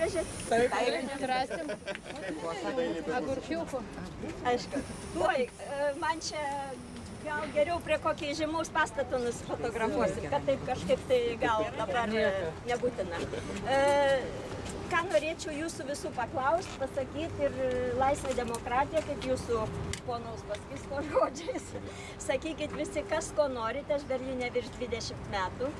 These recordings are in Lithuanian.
atvežėt? Taip, rasim. Agurkiukų. Aišku. Oi, man čia gal geriau prie kokį žymaus pastato nusifotografuosit, kad taip kažkaip tai gal dabar nebūtina. Ką norėčiau jūsų visų paklausti, pasakyti ir Laisvė demokratija, kaip jūsų ponaus Paskisko žodžiais. Sakykit visi, kas ko norite, aš Berlyne virš 20 metų.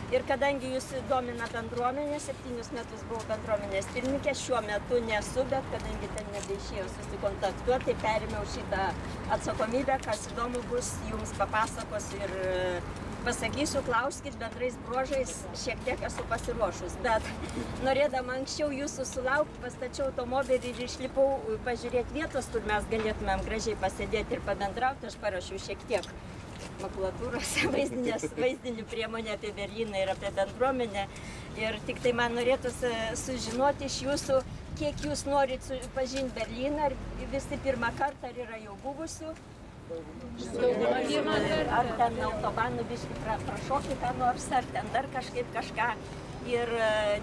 Ir kadangi jūs domina bendruomenė, 7 metus buvau bendruomenės pirmininkė, šiuo metu nesu, bet kadangi ten nebeišėjau susikontaktuoti, tai perėmiau šitą atsakomybę, kas įdomu bus, jums papasakos ir pasakysiu, klauskit bendrais bruožais, šiek tiek esu pasiruošus, bet norėdama anksčiau jūsų sulaukti, pastačiau automobilį ir išlipau pažiūrėti vietos, kur mes galėtumėm gražiai pasėdėti ir pabendrauti, aš parašiau šiek tiek makulatūros vaizdinių priemonę apie Berlyną ir apie bendruomenę. Ir tik tai man norėtųsi sužinoti iš jūsų, kiek jūs norit pažinti Berlyną, ar visi pirmą kartą, ar yra jau buvusių. Ar ten autobanu biškį prašokį ką nors, ar ten dar kažkaip kažką. Ir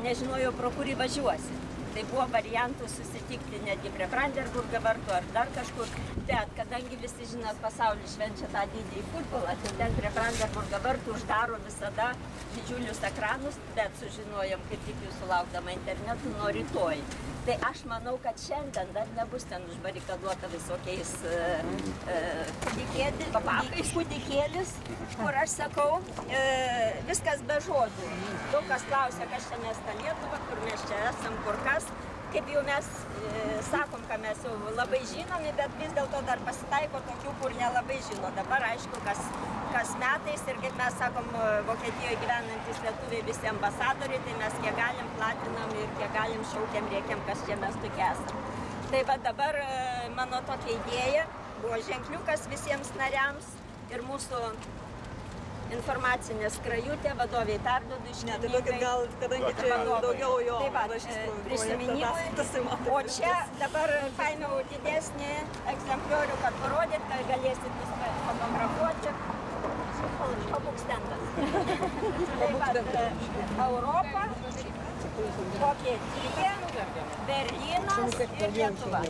nežinojau, pro kurį važiuosi. Tai buvo variantų susitikti netgi prie Brandenburgo vartų ar dar kažkur. Bet kadangi visi žinot, pasaulis švenčia tą didįjį futbolą, tai ten prie Brandenburgo vartų uždaro visada didžiulius ekranus, bet sužinojom, kaip tik jūsų laukdama internetu nuo rytoj. Tai aš manau, kad šiandien dar nebus ten užbarikaduota visokiais kūdikėlis, kur aš sakau, viskas be žodžių. Daug kas klausia, kas čia mes ta Lietuva, kur mes čia esam, kur kas. Kaip jau mes sakom, kad mes jau labai žinomi, bet vis dėlto dar pasitaiko tokių, kur nelabai žino. Dabar aišku, kas metais ir kaip mes sakom, Vokietijoje gyvenantis lietuviai visi ambasadoriai, tai mes kiek galim platinam ir kiek galim šaukiam, rėkiam, kas čia mes tokie esam. Tai va dabar mano tokia idėja buvo ženkliukas visiems nariams ir mūsų informacinė skrajutė, vadoviai perduodu iškilmingai. Ne, tai gal, kadangi čia daugiau jo prisiminimui. O čia dabar paėmiau didesnį egzempliorių, kad parodyt, kad galėsit viską fotografuoti. Pabūk stendas. Taip pat Europa, Vokietija, Berlynas ir Lietuva.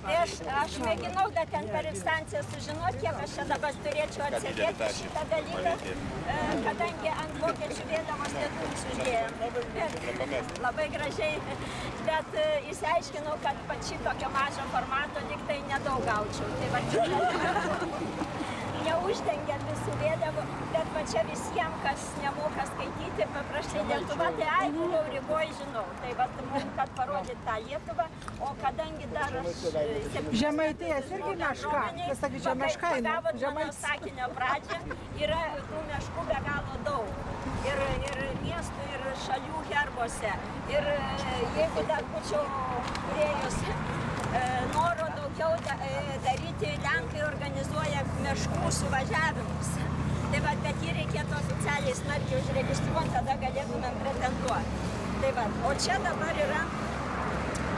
Tai aš mėginau dar ten per instanciją sužinoti, kiek aš čia dabar turėčiau atsėdėti šitą dalyką, kadangi ant vokiečių vėliavos lietuvius uždėjom. Labai gražiai, bet įsiaiškinau, kad pat šitokio mažo formato lyg tai nedaug gaučiau. Tai va, neuždengiant visų vėliavų, bet va čia visiems, kas nemoka skaityti, paprastai Lietuva, tai ai, buvau Rygoj, žinau. Tai va, kad parodyt tą Lietuvą, o kadangi dar aš... Žemaitijas irgi meška, jūs sakyti, čia meška, pagavot mano sakinio pradžią, yra tų meškų be galo daug. Ir miestų, ir šalių herbuose. Ir jeigu dar būčiau turėjus noro daugiau daryti, Lenkai organizuoja meškų suvažiavimus. Tai va, bet jį reikėtų oficialiai smarkiai užregistruoti, tada galėtumėm pretenduoti. Tai va, o čia dabar yra,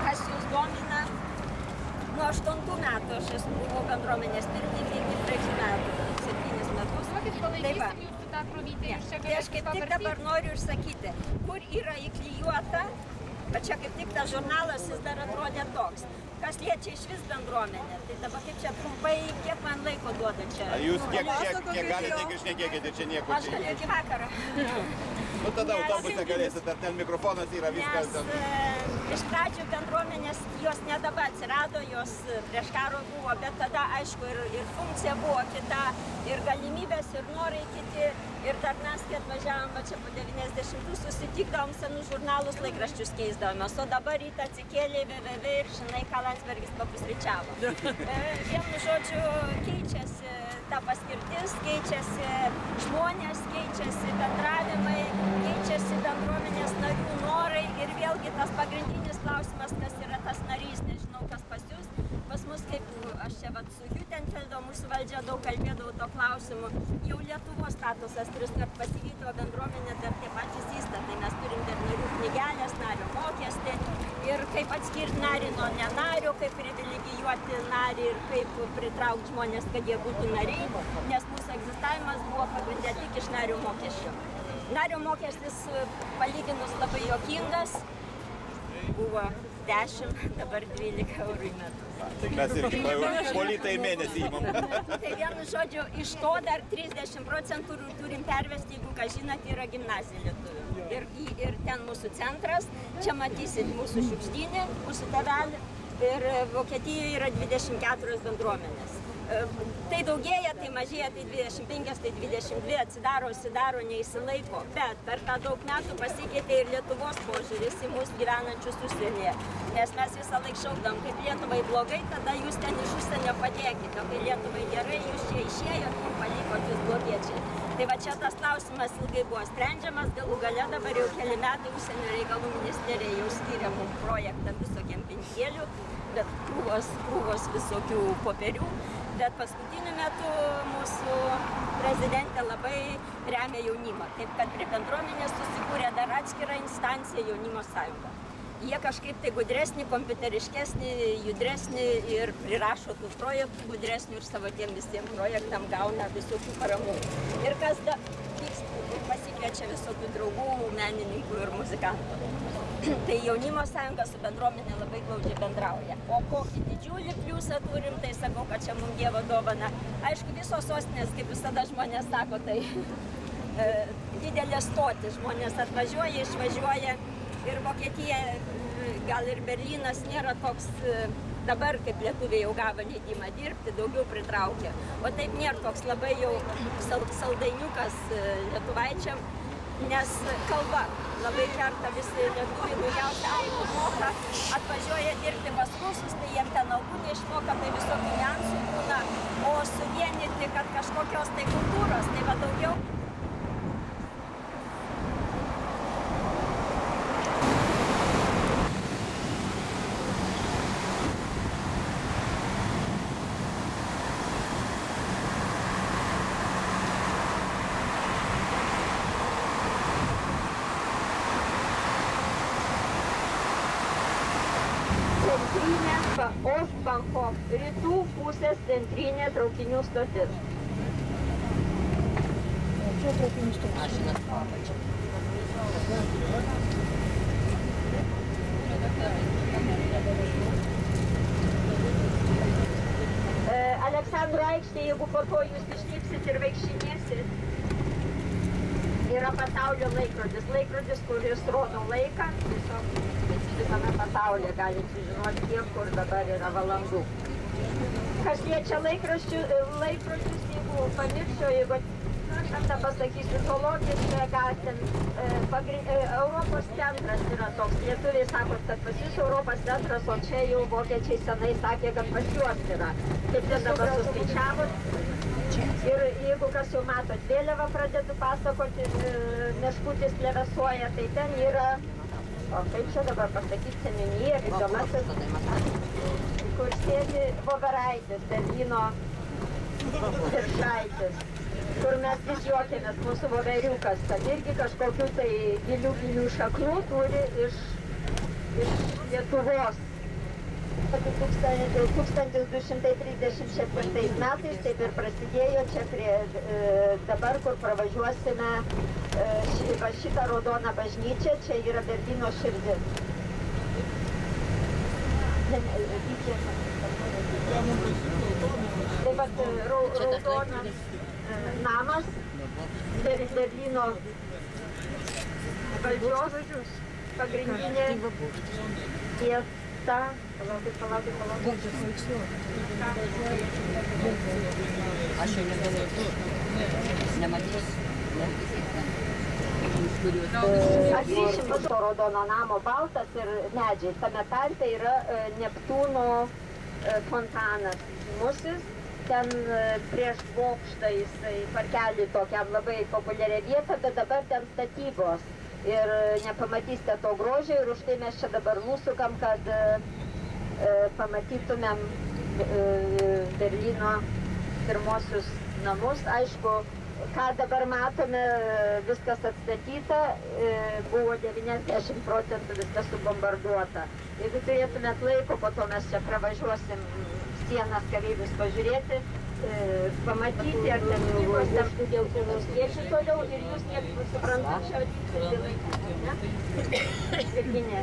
kas jūs domina, nuo 8 metų aš buvau bendruomenės pirmininkė iki 3 metų, 7 metus. Tai va, tai aš kaip tik dabar noriu išsakyti, kur yra įklijuota, bet čia kaip tik tas žurnalas jis dar atrodė toks. Kas liečia iš vis bendruomenę, tai dabar kaip čia trumpai, kiek man laiko duoda čia? Jūs kiek galite, tiek išnekėkite, čia nieko čia. Aš galiu iki vakaro. Nu tada autobuse galėsit, ar ten mikrofonas yra viskas. Nes iš pradžių bendruomenės, jos ne dabar atsirado, jos prieš karo buvo, bet tada aišku ir funkcija buvo kita, ir galimybės, ir norai kiti. Ir dar mes, kai atvažiavom, čia po 90-ų susitikdavom senus žurnalus, laikraščius keisdavomės, o dabar rytą atsikėlė VVV ir žinai, ką Landsbergis papusryčiavo. Vienu žodžiu, keičiasi ta paskirtis, keičiasi žmonės, keičiasi bendravimai, keičiasi bendruomenės narių norai ir vėlgi tas pagrindinis klausimas, kas yra tas narys, nežinau, kas pas jūs. Pas mus, kaip aš čia su Jutenfeldo, mūsų valdžia daug kalbėdavau to klausimu, jau Lietuvos statusas 3 kart pasikeitė, o bendruomenė dar tie patys įstatai. Mes turim dar narių knygelės, nario mokestį ir kaip atskirti narį nuo nenario, kaip privilegijuoti narį ir kaip pritraukti žmonės, kad jie būtų nariai, nes mūsų egzistavimas buvo pagrindė tik iš nario mokesčio. Nario mokestis palyginus labai juokingas. buvo 10, dabar 12 eurų į metus. Tai mes irgi politai mėnesį įmam. Tai vienu žodžiu, iš to dar 30% turim pervesti, jeigu, ką žinot, yra gimnazija lietuvių. Ir ten mūsų centras, čia matysit mūsų šiukštynį, mūsų tėvelį, ir Vokietijoje yra 24 bendruomenės. Tai daugėja, tai mažėja, tai 25, tai 22, atsidaro, neįsilaiko. Bet per tą daug metų pasikeitė ir Lietuvos požiūris į mūsų gyvenančius užsienyje. Nes mes visą laiką šaukdam, kaip Lietuvai blogai, tada jūs ten iš užsienio padėkite. Kai Lietuvai gerai, jūs čia išėjot, kur palikot jūs blogiečiai. Tai va čia tas klausimas ilgai buvo sprendžiamas, galų gale dabar jau keli metai užsienio reikalų ministerija jau skyrė mums projektą visokiam pinigėlių, bet krūvos visokių popierių. Bet paskutiniu metu mūsų prezidentė labai remia jaunimą. Taip, kad prie bendruomenės susikūrė dar atskirą instanciją jaunimo sąjungą. Jie kažkaip tai gudresni, kompiuteriškesni, judresni ir prirašo tų projektų gudresnių ir savo tiem visiems projektam gauna visokių paramų. Ir kas pasikviečia visokių draugų, menininkų ir muzikantų. Tai jaunimo sąjunga su bendruomenė labai glaudžiai bendrauja. O kokį didžiulį pliusą turim, tai sakau, kad čia mums Dievo dovana. Aišku, visos sostinės, kaip visada žmonės sako, tai didelė stotis. Žmonės atvažiuoja, išvažiuoja ir Vokietija, gal ir Berlynas nėra toks, dabar kaip lietuviai jau gavo leidimą dirbti, daugiau pritraukia. O taip nėra toks labai jau saldainiukas lietuvaičiam. Nes kalba labai verta visi lietuviai, daugiausia aibų moka, atvažiuoja dirbti pas rusus, tai jiem ten algų neišmoka, tai visokių niuansų būna, o suvienyti, kad kažkokios tai kultūros, tai va daugiau. Ostbahnhof, rytų pusės centrinė traukinių stotis. Čia traukinių stotis. Aleksandro aikštė, jeigu po to jūs išlipsit ir vaikštinėsit, yra pasaulio laikrodis. Laikrodis, kuris rodo laiką, tiesiog visame pasaulyje galite sužinoti, kiek kur dabar yra valandų. Kas liečia laikrodžius, jeigu pamirščiau, jeigu tada pasakysiu, zoologiškai, ką ten Europos centras yra toks. Lietuviai sakot, kad pas jūs Europos centras, o čia jau vokiečiai senai sakė, kad pas juos yra. Kaip ten dabar suskaičiavot? Ir jeigu kas jau matot, vėliavą pradedu pasakoti, meškutis plevėsuoja, tai ten yra, o kaip čia dabar pasakyti, seniūnija, vykdomasis, kur sėdi voveraitis, Berlyno viršaitis, kur mes vis juokėmės, mūsų voveriukas, kad irgi kažkokių tai gilių šaknų turi iš Lietuvos. 1237 metais taip ir prasidėjo čia prie dabar, kur pravažiuosime šitą raudoną bažnyčią, čia yra Berlyno širdis. Taip pat raudonas namas, Berlyno valdžios pagrindinė vieta. Palaukit. Aš jau negalėjau. Nematysiu. Atryšim to raudono namo baltas ir medžiai. Tame tarpe yra Neptūno fontanas. Musis ten prieš bokštą jisai parkelį tokiam labai populiarią vietą, bet dabar ten statybos. Ir nepamatysite to grožio ir už tai mes čia dabar nusukam, kad pamatytumėm Berlyno pirmosius namus. Aišku, ką dabar matome, viskas atstatyta, buvo 90% viskas subombarduota. Jeigu turėtumėt laiko, po to mes čia pravažiuosim sienas kareivius pažiūrėti, pamatyti, ar ten knygos, ar dėl kiečių toliau ir jūs, kiek suprantat, čia atvykti laiką, ne? Irgi ne.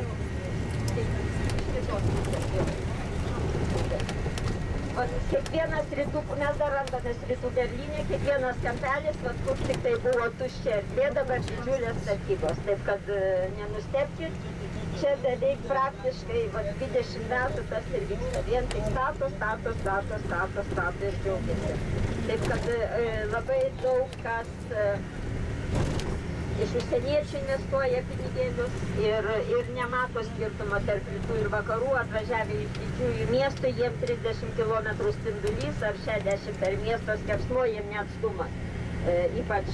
kitos pusės jau. Kiekvienas rytų, mes dar randamės rytų Berlyne, kiekvienas kampelis, kur tik tai buvo tuščia erdvė, dabar didžiulės statybos. Taip kad nenustebkit, čia beveik praktiškai 20 metų tas ir vyksta. Vien tik stato ir džiaugiasi. Taip kad labai daug kas iš užsieniečių investuoja pinigėlius ir nemato skirtumo tarp rytų ir vakarų. Atvažiavę iš didžiųjų miestų, jiem 30 km spindulys ar 60 per miesto skersmuo, jiem neatstumas. Ypač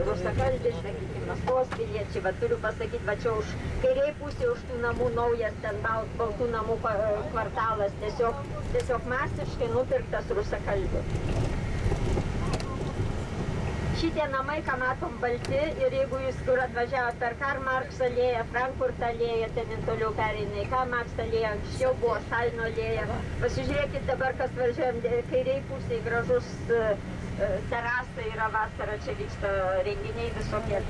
rusakalbis, sakykime, Maskvos piliečiai. Va, turiu pasakyti, va čia už kairiai pusė už tų namų naujas, ten baltų namų kvartalas, tiesiog masiškai nupirktas rusakalbių. Šitie namai, ką matom, balti ir jeigu jūs kur atvažiavot per Karl Marx alėją, Frankfurt alėją, ten toliau pereina į Karl Marx alėją, anksčiau buvo Stalino alėja. Pasižiūrėkit dabar, kas važiuojam kairiai pusėje, gražus terasai yra vasara, čia vyksta renginiai visokie.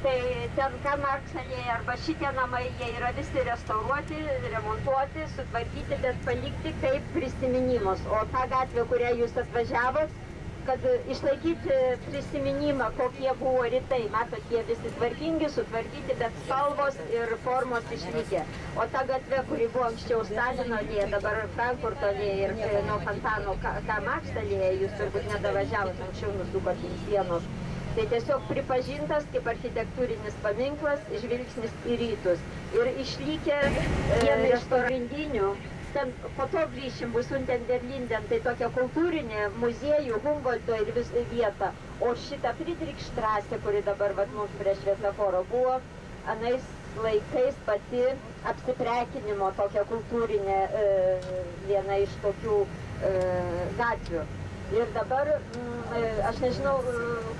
Tai ten Karl Marx alėja arba šitie namai, jie yra visi restauruoti, remontuoti, sutvarkyti, bet palikti kaip prisiminimus. O ta gatvė, kurią jūs atvažiavot, kad išlaikyti prisiminimą, kokie buvo rytai. Matot, jie visi tvarkingi, sutvarkyti, bet spalvos ir formos išlikę. O ta gatvė, kuri buvo anksčiau Stalino alėja, dabar Frankfurto alėja ir nuo fontano Karl Marx alėja, jūs turbūt nedavažiavot, anksčiau nusukot į sienos. Tai tiesiog pripažintas kaip architektūrinis paminklas, žvilgsnis į rytus. Ir išlikę viena iš pagrindinių. Ten po to grįšim, bus Unten der Linden, tai tokia kultūrinė muziejų, Humboldto ir vis vieta. O šita Friedrichstraße, kuri dabar vat mums prie šviesoforo buvo, anais laikais pati apsiprekinimo tokia kultūrinė viena iš tokių gatvių. Ir dabar, aš nežinau,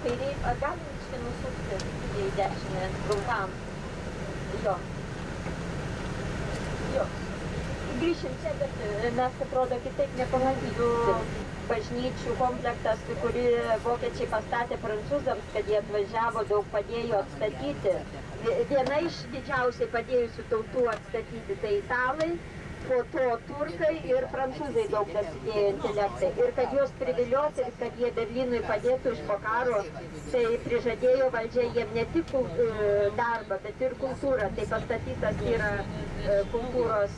kairiai, ar galim štai nusukti į dešinę trumpam? Jo. Grįšim čia, bet mes atrodo kitaip nepamatysim. Bažnyčių komplektas, kurį vokiečiai pastatė prancūzams, kad jie atvažiavo, daug padėjo atstatyti. Viena iš didžiausiai padėjusių tautų atstatyti tai italai, po to turkai ir prancūzai daug dasidėjo intelektai. Ir kad juos privilioti, ir kad jie Berlynui padėtų iš po karo, tai prižadėjo valdžia jiem ne tik darbą, bet ir kultūrą. Tai pastatytas yra kultūros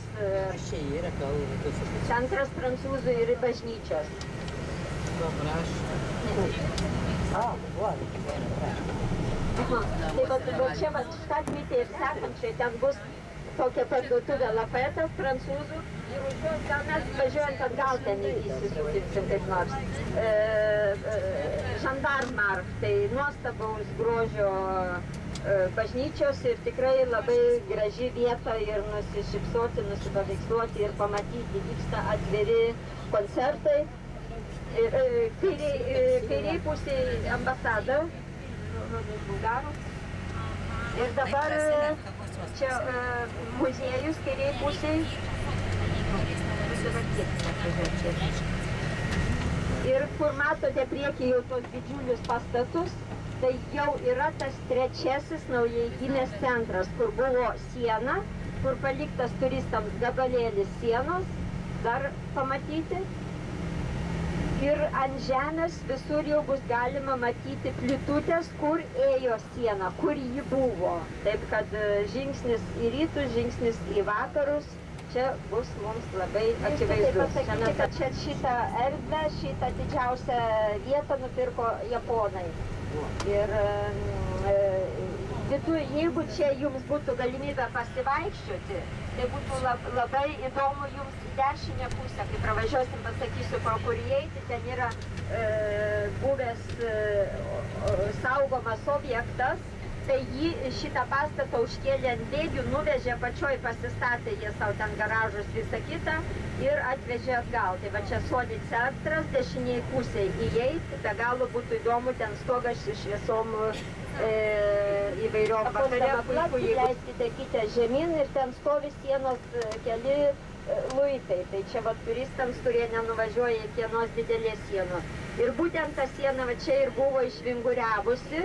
centras prancūzų ir bažnyčios. Tai va čia va Štadmitė ir sekančiai ten bus tokia parduotuvė Lafayettas prancūzų ir už jos gal mes važiuojant atgal ten įsisukimsim kaip nors. Gendarmarkt, tai nuostabaus grožio bažnyčios ir tikrai labai graži vieta ir nusišypsoti, nusipaveiksluoti ir pamatyti. Vyksta atviri koncertai. Kairiai pusėje ambasada, bulgarų. Ir dabar čia muziejus kairiai pusėje. Ir kur matote priekį jau tos didžiulius pastatus, tai jau yra tas trečiasis naujai gimęs centras, kur buvo siena, kur paliktas turistams gabalėlis sienos, dar pamatyti. Ir ant žemės visur jau bus galima matyti plytutės, kur ėjo siena, kur ji buvo. Taip kad žingsnis į rytus, žingsnis į vakarus, čia bus mums labai akivaizdus. Čia šitą erdvę, šitą didžiausią vietą nupirko japonai. Ir jeigu čia jums būtų galimybė pasivaikščioti, tai būtų labai įdomu jums į dešinę pusę, kai pravažiuosim, pasakysiu, pro kur įeiti, ten yra buvęs saugomas objektas, tai jį šitą pastatą užkėlė ant bėgių, nuvežė pačioj, pasistatė jie savo ten garažus visą kitą ir atvežė atgal. Tai va čia sodi centras, dešiniai pusėj įeiti, be galo būtų įdomu, ten stogas šviesom įvairiom. Vakare puiku, jeigu leiskite kitę žemyn ir ten stovi sienos keli luitai. Tai čia va turistams, kurie nenuvažiuoja iki vienos didelės sienos. Ir būtent ta siena va čia ir buvo išvinguriavusi.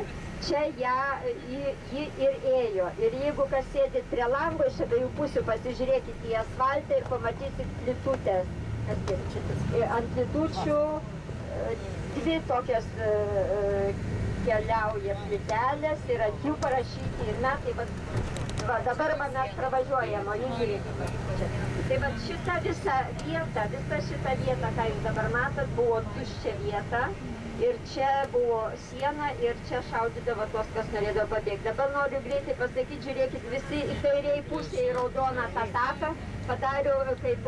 čia ji ir ėjo. Ir jeigu kas sėdit prie lango iš abiejų pusių, pasižiūrėkit į asfaltą ir pamatysit plytutės. Ant plytučių dvi tokios keliauja plytelės ir ant jų parašyti ir metai. Va, dabar mes pravažiuojam, o jūs žiūrėkite. Tai va šita visa šita vieta, ką jūs dabar matot, buvo tuščia vieta. Ir čia buvo siena ir čia šaudydavo tuos, kas norėdavo pabėgti. Dabar noriu greitai pasakyti, žiūrėkit, visi į kairiai pusę į raudoną tą taką padariau kaip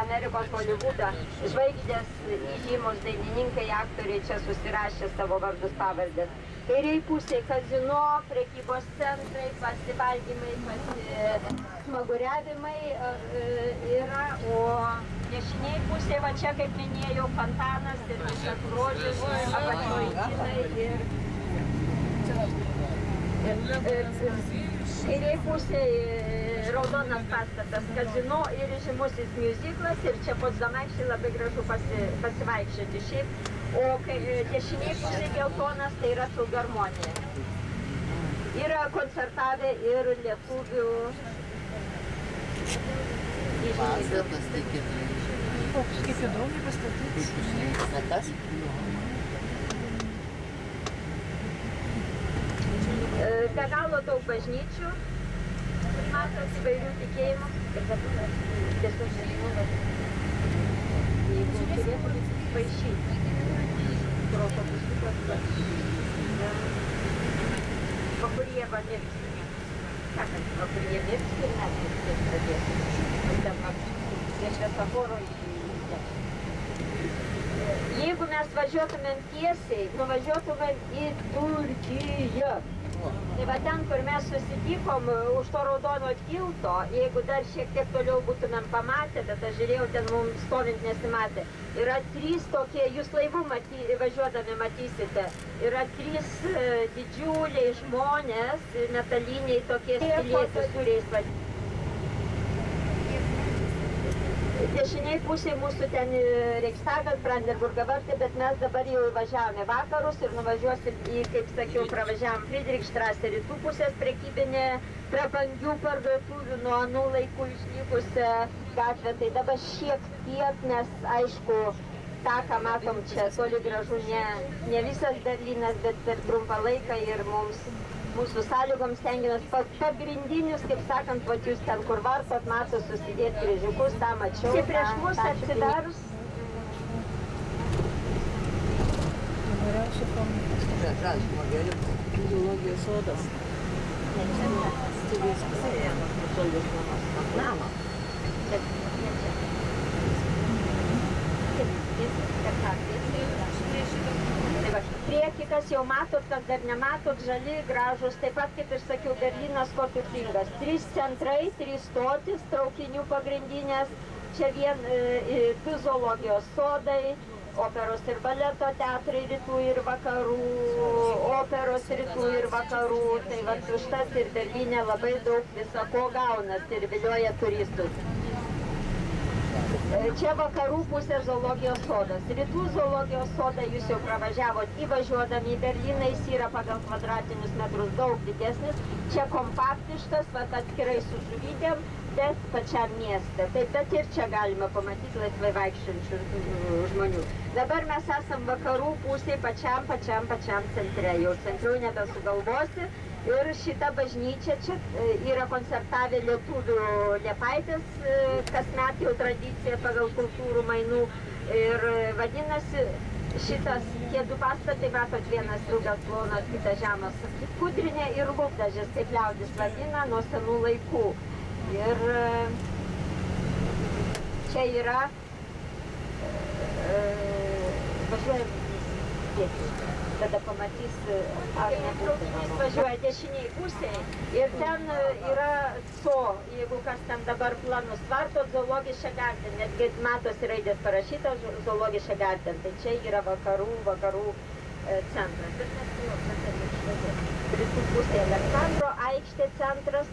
Amerikos Holivudą. Žvaigždės, įžymus dainininkai, aktoriai čia susirašė savo vardus pavardės. Kairiai pusė kazino, prekybos centrai, pasivalgymai, smaguriavimai yra, o dešiniai pusė, va čia, kaip minėjau, fontanas ir visas grožis, apačioidinai ir kairiai pusė raudonas pastatas kazino ir žymusis miuziklas ir čia Potsdamaičiai labai gražu pasivaikščioti šiaip. O dešiniai pusė geltonas, tai yra filharmonija. Yra koncertavę ir lietuvių pastatas, tai Kaip įdomiai pastatytas. tas. Be galo daug bažnyčių, matot įvairių tikėjimų. Tiesiog nežinau, jeigu turėtų paišyti. Vakuryje Mirski. Sakant, Vakuryje Mirski ir mes taip pradėsime. Prie šviesoforo jeigu mes važiuotumėm tiesiai, nuvažiuotumėm į Turkiją. Tai va ten, kur mes susitikom už to raudono tilto, jeigu dar šiek tiek toliau būtumėm pamatę, bet aš žiūrėjau, ten mums stovint nesimatė. Yra trys tokie, jūs laivų važiuodami matysite, yra trys didžiuliai žmonės, metaliniai tokie skylėti sūriais vadinami. Dešiniai pusėje mūsų ten Reichstagas, Brandenburgo vartai, bet mes dabar jau važiavome vakarus ir nuvažiuosim į, kaip sakiau, pravažiavom Friedrichstrasse rytų pusės prekybinė, prabangių parduotuvių nuo anų laikų išlikusią gatvę. Tai dabar šiek tiek, nes aišku, tą, ką matom čia, toli gražu ne visas Berlynas, bet per trumpą laiką ir mūsų sąlygoms stengiamės pagrindinius, kaip sakant, vat jūs ten, kur vartot, mato susidėti kryžiukus, tą mačiau. Čia prieš mus atsidars. Zoologijos sodas. Ne, čia ne. Studijos pusėje, Solvės mamos namo. Bet ne čia. Tai va, prieki, kas jau matot, kas dar nematot, žali, gražus, taip pat, kaip ir sakiau, Berlynas kuo turtingas. 3 centrai, 3 stotis, traukinių pagrindinės, čia du zoologijos sodai, operos ir baleto teatrai rytų ir vakarų, operos rytų ir vakarų, tai va, užtat ir Berlyne labai daug viso ko gaunas ir vilioja turistus. Čia vakarų pusė zoologijos sodas. Rytų zoologijos sodą jūs jau pravažiavot įvažiuodami į Berliną, jis yra pagal kvadratinius metrus daug didesnis. Čia kompaktiškas, atskirai su žuvytėm, bet pačiam mieste. Taip, bet ir čia galime pamatyti laisvai vaikščiančių žmonių. Dabar mes esam vakarų pusėje pačiam centre. Jau centriau nebesugalvosi. Ir šita bažnyčia čia yra koncertavę lietuvių Liepaitės, kasmet jau tradicija pagal kultūrų mainų. Ir vadinasi, tie du pastatai, matot, vienas ilgas plonas, kitas žemas, kutrinė ir lūpdažis, kaip liaudis vadina, nuo senų laikų. Ir čia yra, važiuojam dėti. Tada pamatys, ar traukinys važiuoja dešiniai pusėje ir ten yra jeigu kas ten dabar planus vartot, Zoologische Garten, netgi matosi raidės parašyta Zoologische Garten, tai čia yra vakarų centras. Rytų pusėje Aleksandro aikštė centras,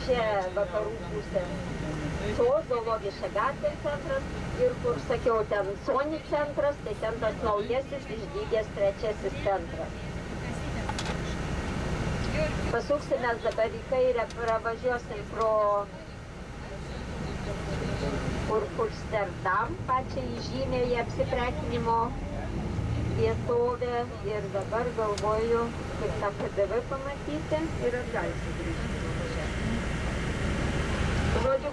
čia vakarų pusė Zoologische Garten centras ir kur, sakiau, ten Sony centras, tai ten tas naujasis išdygęs trečiasis centras. Pasuksime dabar į kairę, pravažiuosime pro Kurfürsterdam, pačią įžymėje apsiprekinimo vietovę ir dabar galvoju, kaip tą KDV pamatyti ir atgal sugrįžti. Žodžiu,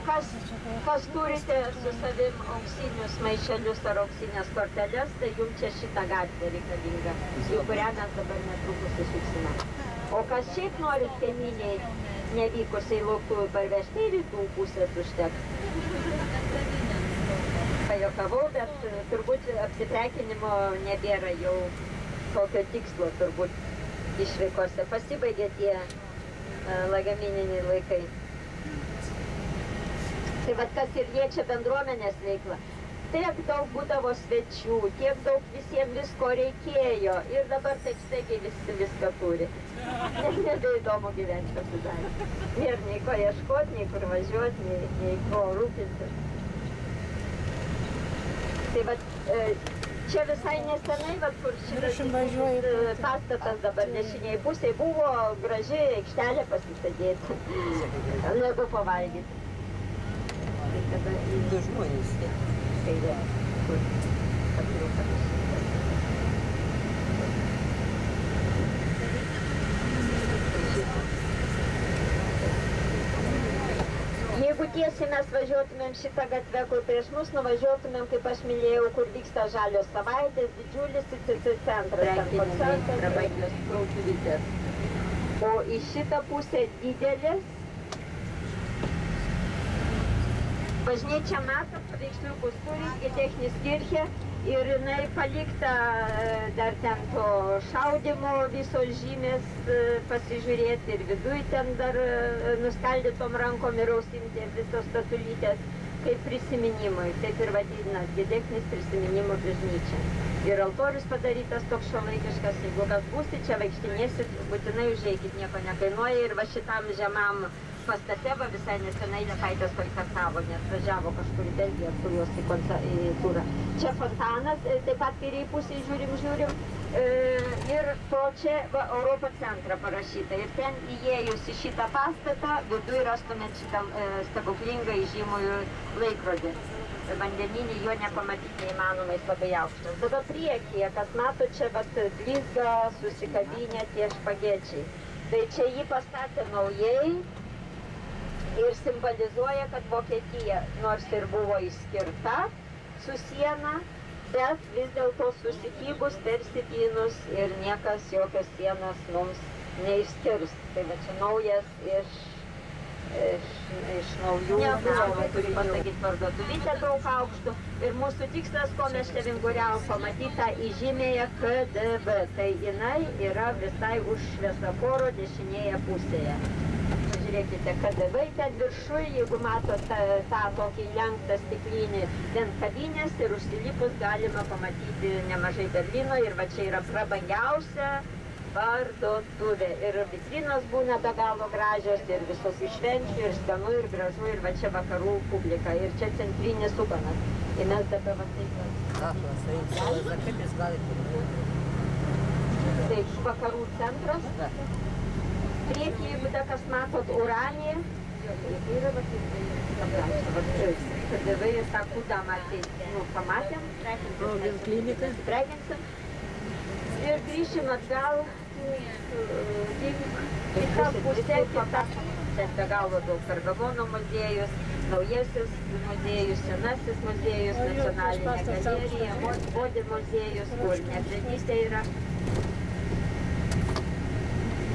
kas turite su savim auksinius maišelius ar auksinės korteles, tai jums čia šitą gatvę reikalinga, į kurią mes dabar netrukus įsuksime. O kas šiaip norit kaimyniai nevykusiai lauktuvui parvežti, į rytų pusės užteks. Pajokavau, bet turbūt apsiprekinimo nebėra jau tokio tikslo turbūt išvykose. Pasibaigė tie lagamininiai laikai. Tai vat kas ir liečia bendruomenės veiklą. Tiek daug būdavo svečių, tiek daug visiems visko reikėjo ir dabar taip staigiai visi viską turi. Nebeįdomu gyventi pasidarė. Nėra nei ko ieškoti, nei kur važiuoti, nei ko rūpintis. Tai vat, čia visai nesenai, vat, kur šitas pastatas dabar dešiniai pusėje buvo graži aikštelė pasisėdėti, negu pavalgyti. Du žmonės. Kairė, kur paturiu panašiai. Jeigu tiesiai mes važiuotumėm šitą gatvę, kur prieš mus nuvažiuotumėm, kaip aš minėjau, kur vyksta žalios savaitės, didžiulis ICC centras, prabangios krautuvystės. O į šitą pusę didelis. Bažnyčia matom, paveiksliukus turi, Gedechniskirche ir jinai palikta dar ten to šaudimo visos žymės pasižiūrėti ir viduj ten dar nuskaldytom rankom ir ausimti visos statulytės kaip prisiminimui, taip ir vadinasi Gedechnis prisiminimo bažnyčia. Ir altorius padarytas toks šiuolaikiškas, jeigu kas būsit, čia vaikštinėsit, būtinai užeikit, nieko nekainuoja ir va šitam žemam pastate va visai nesenai Liepaitis koncertavo, nes važiavo kažkur į Belgiją, kuriuos į turą. Čia fontanas, taip pat kairiai pusėje žiūrim. Ir pro čia va, Europos centrą parašyta. Ir ten įėjus į šitą pastatą, viduje rastumėt šitą stebuklingą įžymųjų laikrodį. Vandeninį jo nepamatyti neįmanomais labai aukštas. Dabar priekyje, kas mato, čia vat blizga, susikabinę tie špagečiai. Tai čia jį pastatė naujai. Ir simbolizuoja, kad Vokietija nors ir buvo išskirta su siena, bet vis dėlto susikybus per sitynus ir niekas jokios sienos mums neišskirs. Tai va čia naujas iš naujų namų, turiu pasakyti, parduotuvytę daug aukštų. Ir mūsų tikslas, ko mes čia vinguriavom, pamatyta įžymėje KDV. Tai jinai yra visai už šviesoforo dešinėje pusėje. Žiūrėkite, KDV ten viršui, jeigu matot tą tokį lenktą stiklinį, ten kavinės ir užsilipus galima pamatyti nemažai Berlyno ir va čia yra prabangiausia parduotuvė. Ir vitrinos būna be galo gražios ir visokių švenčių ir skanu ir gražu ir va čia vakarų publika ir čia centrinis ubanas. Ir mes dabar va taip. Taip, vakarų centras. Priekį, jeigu da kas matot, Uranį, yra KDV ir tą kudą pamatėm, prekinsim. Ir grįšim atgal į kitą pusę, čia be galo daug Pergamono muziejus, naujasis muziejus, senasis muziejus, nacionalinė galerija, Bodi muziejus, kur neapredystė yra.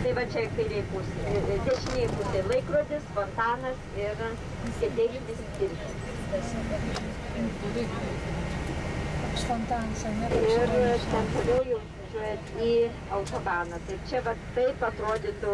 Tai va čia kairiai pusė, dešiniai pusė laikrodis, fontanas ir Gedechniskirche. Ir ten toliau jau važiuojat į autobaną. Tai čia va taip atrodytų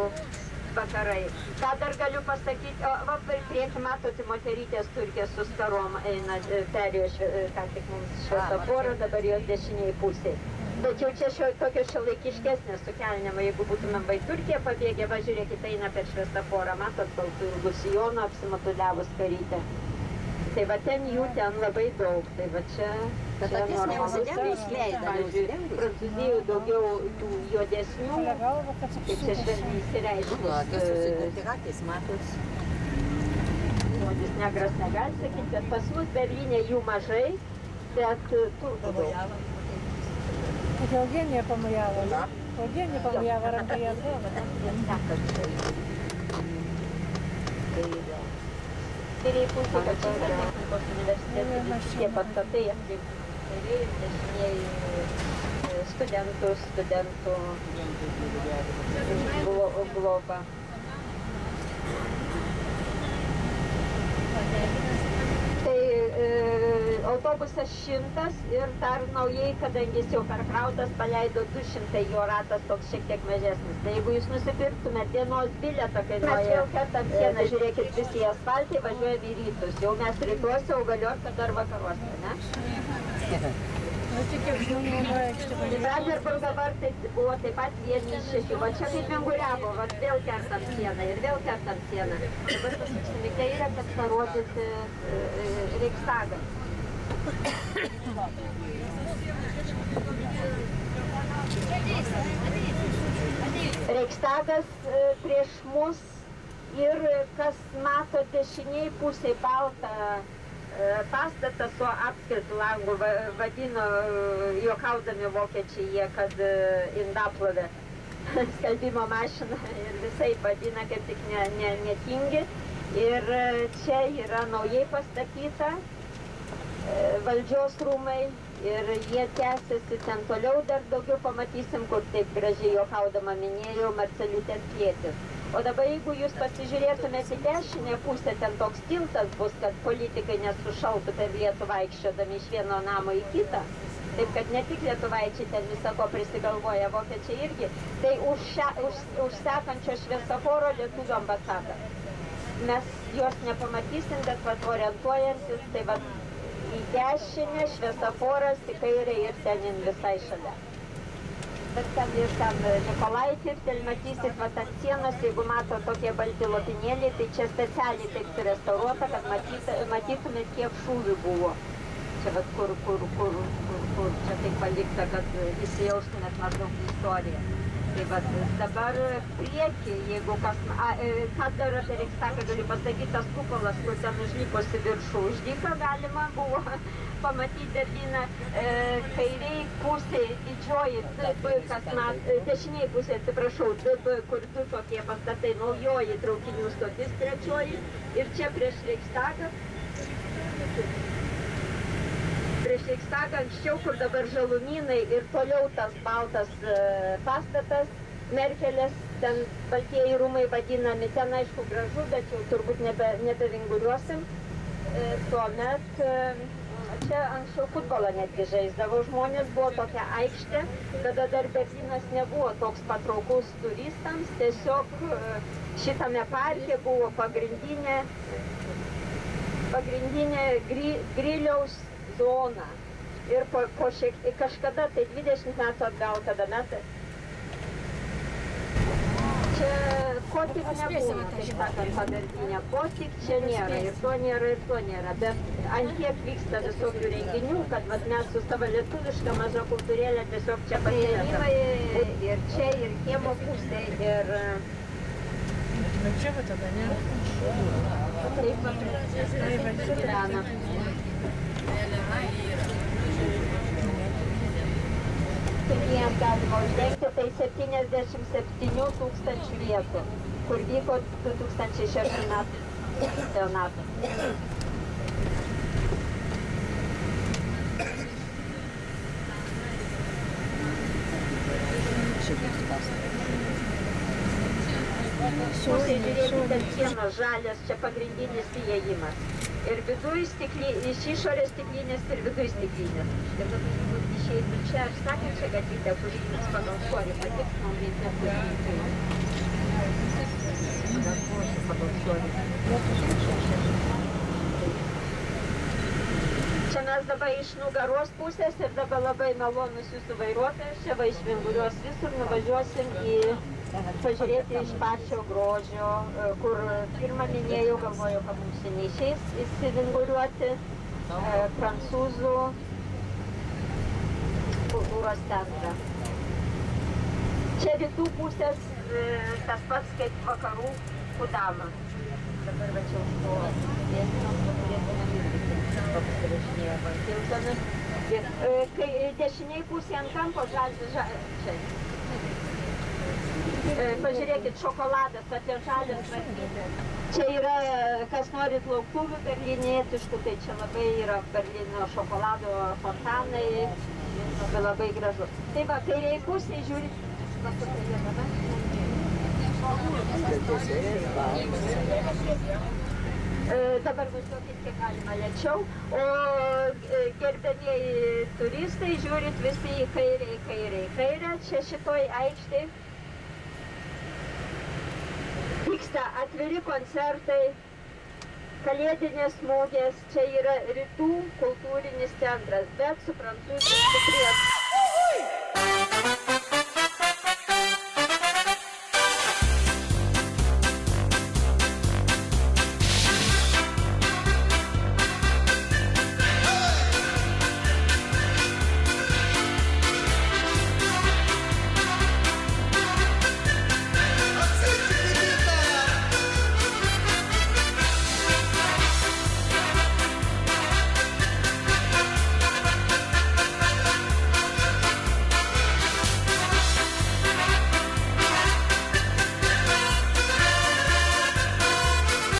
vakarai. Ką dar galiu pasakyti, o va priekį matote moterytės turkės su skarom eina, perėjo ką tik mums šviesoforą, dabar jos dešiniai pusėje. Bet jau čia tokios šiuolaikiškesnės su kelnėm, jeigu būtumėm va į Turkiją pabėgę, va žiūrėkite, eina per šviesoforą, matot baltų ilgų sijonų apsimatuliavus karytę. Tai va ten jų ten labai daug, tai va čia normalus. Pavyzdžiui, Prancūzijų daugiau tų juodesnių, kaip čia švelniai įsireiškus. Žodis negras negali sakyti, bet pas mus Berlyne jų mažai, bet turbūt daug. Bet Eugenija pamojavo, ne? Eugenija pamojavo rankoje atgal. Kairiai pusė, kad čia yra technikos universitetai, tie pastatai aplink kairiai ir dešinieji studentų globa. Tai autobusas 100 ir dar naujai, kadangi jis jau perkrautas, paleido 200, jo ratas toks šiek tiek mažesnis. Tai jeigu jūs nusipirktumėt dienos bilietą, kai mes vėl kertam sieną, žiūrėkit, visi asfaltai važiuoja į rytus. Jau mes rytuose, o galiorka dar vakaruose, ne? Brandenburgo vartai buvo taip pat vieni iš 6. Va čia kaip vinguriavo, va vėl kertam sieną ir vėl kertam sieną. Dabar pasakysime, tai yra, kad parodyti Reichstagą. Reichstagas prieš mus ir kas mato dešiniai pusėj baltą pastatas su apskritu langu, vadino, juokaudami vokiečiai jie, kad indaplovė skalbimo mašina ir visai vadina, kaip tik netingi. Ir čia yra naujai pastatyta valdžios rūmai ir jie tęsiasi ten toliau, dar daugiau pamatysim, kur taip gražiai juokaudama minėjau, Marceliūtės klėtis. O dabar jeigu jūs pasižiūrėtumėte į dešinę pusę, ten toks tiltas bus, kad politikai nesušaltų per Lietuvą vaikščiodami iš vieno namo į kitą. Taip, kad ne tik lietuvaičiai ten visako prisigalvoja, vokiečiai irgi. Tai už sekančio šviesoforo Lietuvių ambasada. Mes juos nepamatysim, bet vat orientuojantis, tai vat į dešinę šviesoforas, į kairę ir ten visai šalia. Bet ten ir ten Nikolaitį, ten matysit, va ant sienos, jeigu mato tokie balti lopinėliai, tai čia specialiai taip surestauruota, kad matytumėt, kiek šūvių buvo. Čia vat kur čia taip palikta, kad įsijaustumėt maždaug į istoriją. Tai vat dabar priekį, jeigu kas dar apie Reichstagą galiu pasakyti, tas kupolas, kur ten užliposi viršų uždyka, galima buvo pamatyti Berlyną kairiai pusėj didžioji, dešiniai pusėj, atsiprašau, kur du tokie pastatai, naujoji traukinių stotis trečioji ir čia prieš Reichstagą. Prieš Reichstagą anksčiau, kur dabar žalumynai ir toliau tas baltas pastatas, Merkelės, ten baltieji rūmai vadinami, ten aišku gražu, bet jau turbūt nebevinguriuosim. Tuomet čia anksčiau futbolą netgi žaisdavo žmonės, buvo tokia aikštė, kada dar Berlynas nebuvo toks patraukus turistams, tiesiog šitame parke buvo pagrindinė griliaus zona. Ir kažkada, tai 20 metų atgal, kada mes... Čia ko tik nebūna, taip sakant, Berlyne, ko tik čia nėra, ir to nėra, bet ant tiek vyksta visokių renginių, kad mes su savo lietuviška maža kultūrėlė tiesiog čia pasirinkimai ir čia, ir kiemo pusė, ir... Bet čia va tada, ne? Taip, gyvena. Jiems galima uždengti, tai 77 tūkstančių vietų, kur vyko 2006 metų čempionatas. Pusėje žiūrėkite sienos žalias, čia pagrindinis įėjimas. Ir viduj iš išorės stiklinės ir viduj stiklinės. Ir tada išeitų čia, aš sakė, čia gatvytė, kur jums pagal svorį patiks, man reikia pusrytų. Pagal svorį. Čia mes dabar iš nugaros pusės ir dabar labai malonus jūsų vairuotojas, čia va išvinguriuos visur, nuvažiuosim į pažiūrėti iš pačio grožio, kur pirmą minėjau, galvoju, kad mums neišeis įsivinguriuoti, prancūzų kultūros centrą. Čia rytų pusės tas pats kaip vakarų Kudama. Dabar va čia už to dėsnio, turėtumėm irgi pasirašinėję Hiltonas. Kai dešiniai pusė ant kampo čia. Pažiūrėkit, šokoladas, tokie žalias vartytės. Čia yra, kas norit lauktuvių berlinietiškų, tai čia labai yra Berlyno šokolado fontanai, labai gražu. Tai va, kairiai pusėje žiūrit, dabar važiuokit kiek galima lėčiau, o gerbėmieji turistai žiūrit visi į kairę, čia šitoj aikštėj vyksta atviri koncertai, kalėdinės mugės, čia yra rytų kultūrinis centras, bet su prancūzišku prieskoniu.